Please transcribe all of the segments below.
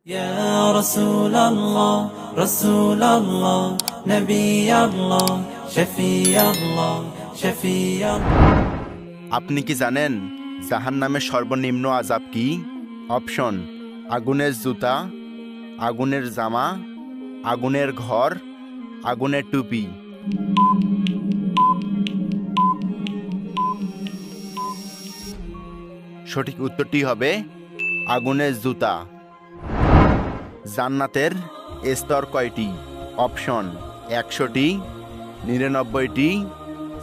يا رسول الله رسول الله نبي الله شفيع الله شفيع الله। আপনি কি জানেন জাহান্নামের সর্বনিম্ন আযাব কি? অপশন: আগুনের জুতা, আগুনের জামা, আগুনের ঘর, আগুনের টুপি। সঠিক উত্তরটি হবে আগুনের জুতা। জান্নাতের স্তর কয়টি? অপশন: 100টি, 99টি,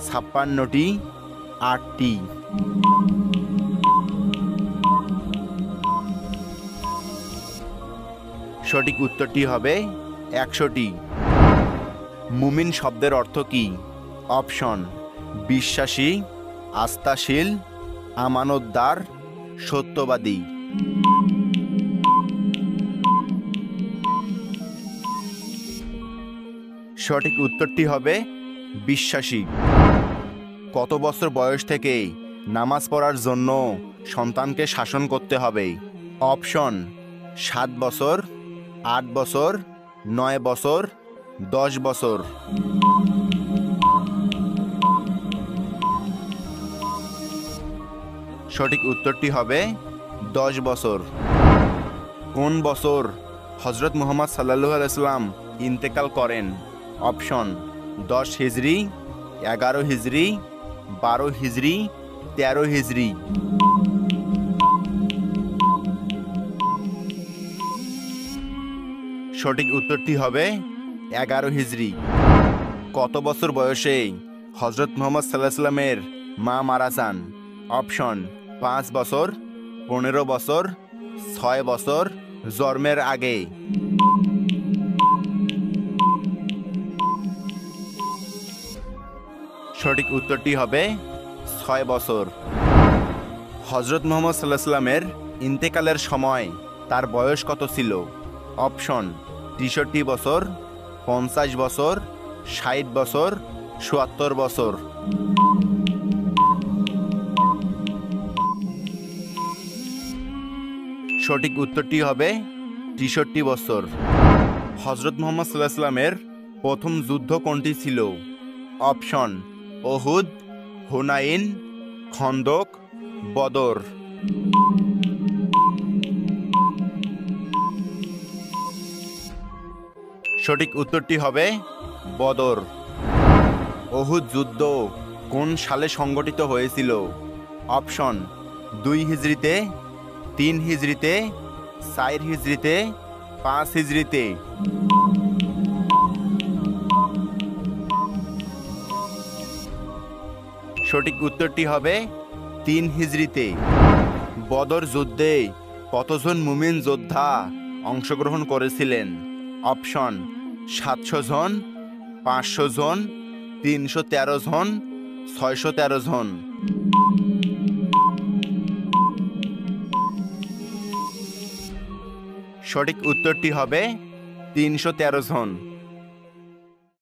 56টি, 8টি। সঠিক উত্তরটি হবে 100টি। মুমিন শব্দের অর্থ কি? অপশন: বিশ্বাসী, আস্থাশীল, আমানতদার, সত্যবাদী। সঠিক উত্তরটি হবে বিশ্বাসী। কত বছর বয়স থেকে নামাজ পড়ার জন্য সন্তানকে শাসন করতে হবে? অপশন: 7 বছর, 8 বছর, 9 বছর, 10 বছর। সঠিক উত্তরটি হবে 10 বছর। কোন বছর হযরত মুহাম্মদ সাল্লাল্লাহু আলাইহি সাল্লাম ইন্তেকাল করেন? অপশন: 10 হিজরি, 11 হিজরি, 12 হিজরি, 13 হিজরি। সঠিক উত্তরটি হবে 11 হিজরি। কত বছর বয়সে হযরত মুহাম্মদ সাল্লাল্লাহু আলাইহি সাল্লামের মা মারা যান? অপশন: 5 বছর, 15 বছর, 6 বছর, জন্মের আগে। সঠিক উত্তরটি হবে 6 বছর। হযরত মুহাম্মদ সাল্লাল্লাহু আলাইহি সাল্লামের ইন্তেকালের সময় তার বয়স কত ছিল? অপশন: 63 বছর, 50 বছর, 60 বছর, 77 বছর। সঠিক উত্তরটি হবে 63 বছর। হযরত মুহাম্মদ সাল্লাল্লাহু আলাইহি সাল্লামের প্রথম যুদ্ধ কোনটি ছিল? অপশন: উহুদ, হুনাইন, খন্দক, বদর। সঠিক উত্তরটি হবে বদর। উহুদ যুদ্ধ কোন সালে সংগঠিত হয়েছিল? অপশন: 2 হিজরিতে, 3 হিজরিতে, 4 হিজরিতে, 5 হিজরিতে। সঠিক উত্তরটি হবে 3 হিজরিতে। বদর যুদ্ধে কতজন মুমিন যোদ্ধা অংশগ্রহণ করেছিলেন? অপশন: 700 জন, 500 জন, 313 জন, 613 জন। সঠিক উত্তরটি হবে 313 জন।